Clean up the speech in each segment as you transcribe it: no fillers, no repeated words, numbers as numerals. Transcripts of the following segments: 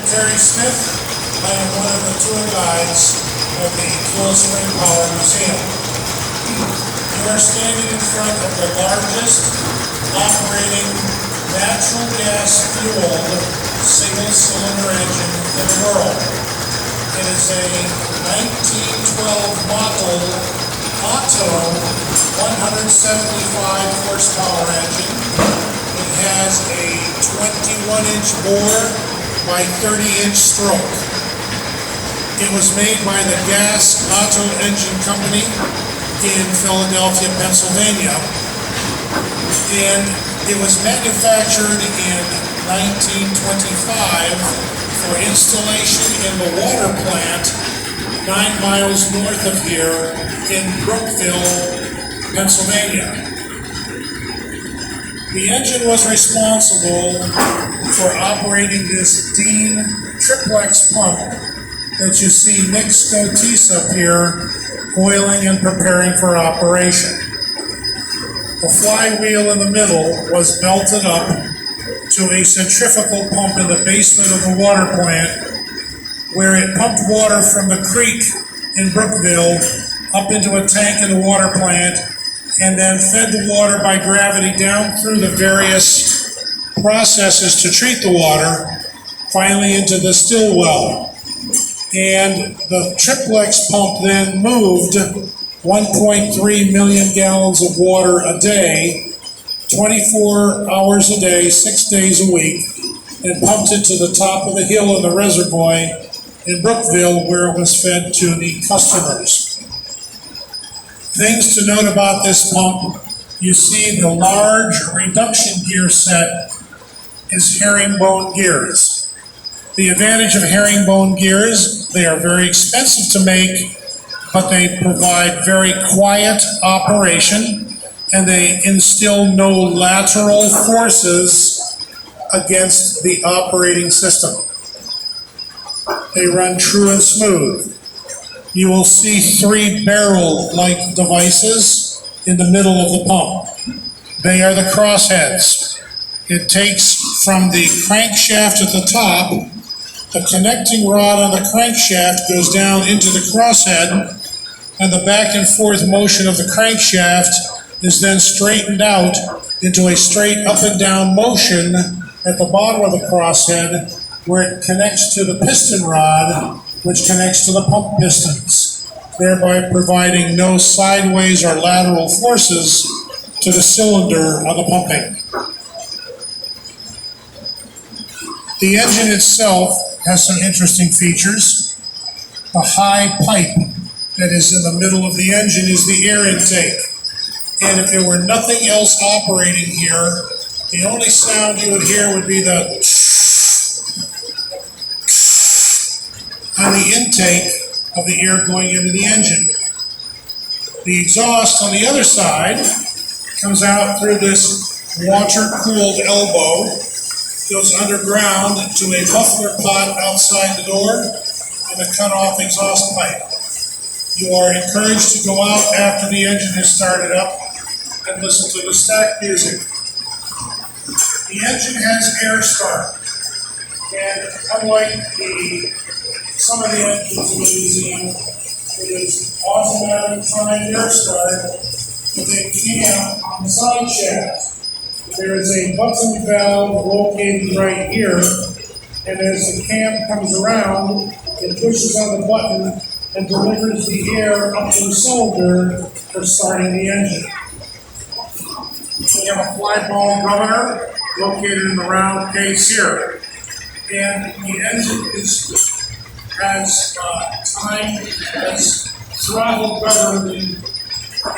Terry Smith. I am one of the tour guides at the Cool Spring Power Museum. We are standing in front of the largest operating natural gas fueled single-cylinder engine in the world. It is a 1912 model Otto 175 horsepower engine. It has a 21-inch bore by 30-inch stroke. It was made by the Gas Otto Engine Company in Philadelphia, Pennsylvania, and it was manufactured in 1925 for installation in the water plant 9 miles north of here in Brookville, Pennsylvania. The engine was responsible for operating this Dean triplex pump that you see Nick Scotis up here oiling and preparing for operation. The flywheel in the middle was belted up to a centrifugal pump in the basement of the water plant, where it pumped water from the creek in Brookville up into a tank in the water plant, and then fed the water by gravity down through the various processes to treat the water, finally into the still well. And the triplex pump then moved 1.3 million gallons of water a day, 24 hours a day, 6 days a week, and pumped it to the top of the hill in the reservoir in Brookville, where it was fed to the customers. Things to note about this pump: you see the large reduction gear set is herringbone gears. The advantage of herringbone gears, they are very expensive to make, but they provide very quiet operation, and they instill no lateral forces against the operating system. They run true and smooth. You will see 3 barrel-like devices in the middle of the pump. They are the crossheads. It takes from the crankshaft at the top, the connecting rod on the crankshaft goes down into the crosshead, and the back and forth motion of the crankshaft is then straightened out into a straight up and down motion at the bottom of the crosshead, where it connects to the piston rod, which connects to the pump pistons, thereby providing no sideways or lateral forces to the cylinder on the pumping. The engine itself has some interesting features. The high pipe that is in the middle of the engine is the air intake. And if there were nothing else operating here, the only sound you would hear would be the on the intake of the air going into the engine. The exhaust on the other side comes out through this water-cooled elbow, goes underground to a muffler pot outside the door, and a cut-off exhaust pipe. You are encouraged to go out after the engine is started up and listen to the stack music. The engine has air start, and unlike some of the engines in the museum, it is automatic time air start with a cam on the side shaft. There is a button valve located right here, and as the cam comes around, it pushes on the button and delivers the air up to the cylinder for starting the engine. We have a fly ball governor located in the round case here, and the engine has time, has throttle governing,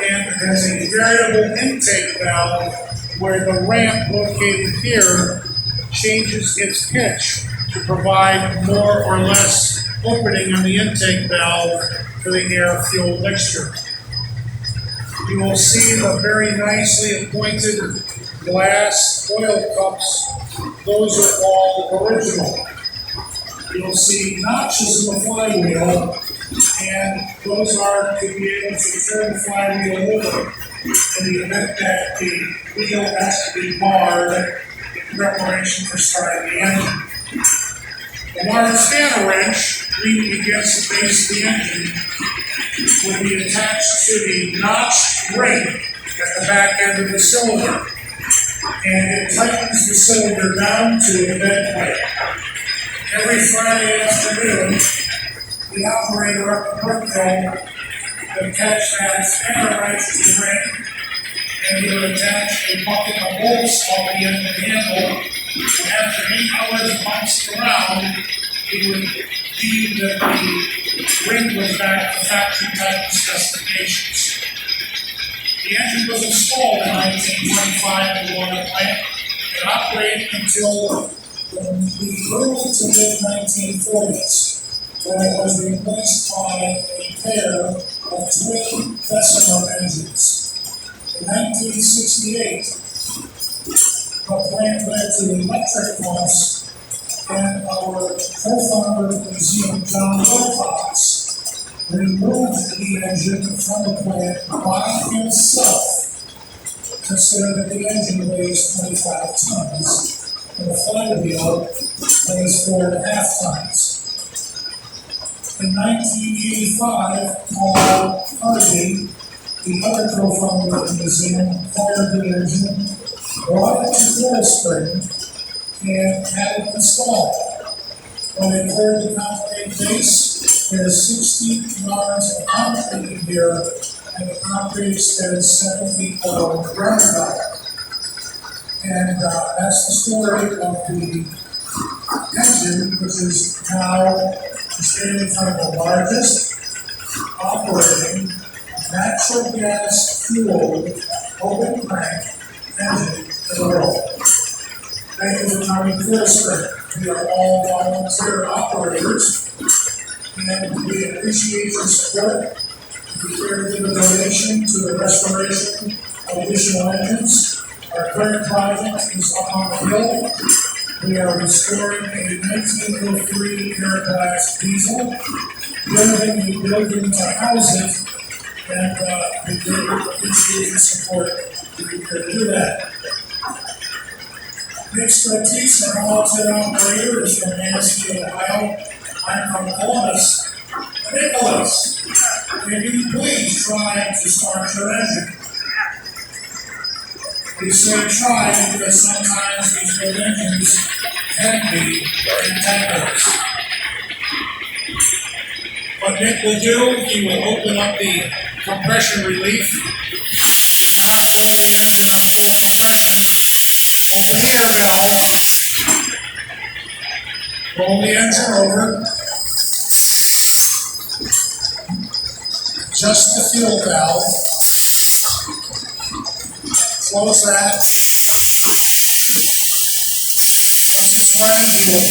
and has a variable intake valve where the ramp located here changes its pitch to provide more or less opening on the intake valve for the air-fuel mixture. You will see the very nicely appointed glass oil cups. Those are all original. You'll see notches in the flywheel, and those are to be able to turn the flywheel over in the event that the wheel has to be barred in preparation for starting the engine. A large spanner wrench leaning against the base of the engine will be attached to the notched ring at the back end of the cylinder, and it tightens the cylinder down to the bed plate. Every Friday afternoon, the operator up the workflow will catch that spanner wrench to the ring, and he will attach a bucket of bolts off the end of the handle. And after 8 hours bounced around, he would deem that the ring was back to factory type specifications. The engine was installed in 1925 in the Warner plant and operated until the early to mid-1940s, when it was replaced by a pair of twin Bessemer engines. In 1968, the plant led to electric pumps, and our co-founder of the museum, John Wilcox, removed the engine from the plant by himself, considering that the engine weighs 25 tons and the flywheel weighs 4.5 tons. In 1985, Paul Harvey, the other co-founder of the museum, acquired the engine, brought it to Coil Spring, and had it installed. When it cleared the concrete base, there is 60 yards of concrete in here, and the concrete extends 7 feet below the ground level. And that's the story of the engine, which is now standing in front of the largest operating natural gas fueled open crank engine in the world. Thank you for coming to us. We are all volunteer operators, and we appreciate your support. We care to give a donation to the restoration of additional engines. Our current project is up on the hill. We are restoring a 1903 Airblast diesel, building a building to house it, and we greatly appreciate your support. We can do that. Nick Stratis, our volunteer operator, is from Mansfield, Ohio. I'm from Columbus. Nicholas, can you please try to start your engine? We say try because sometimes these good engines can be entangles. What Nick will do, he will open up the compression relief. Do not roll the engine on full compression. Open the air valve. Roll the engine over. Adjust the fuel valve. Close that. Once it's ready, you will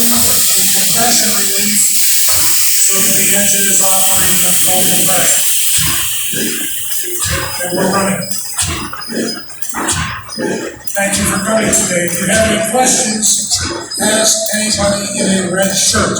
move the compression relief so that the engine is operating at full compression. And we're running. Thank you for coming today. If you have any questions, ask anybody in a red shirt.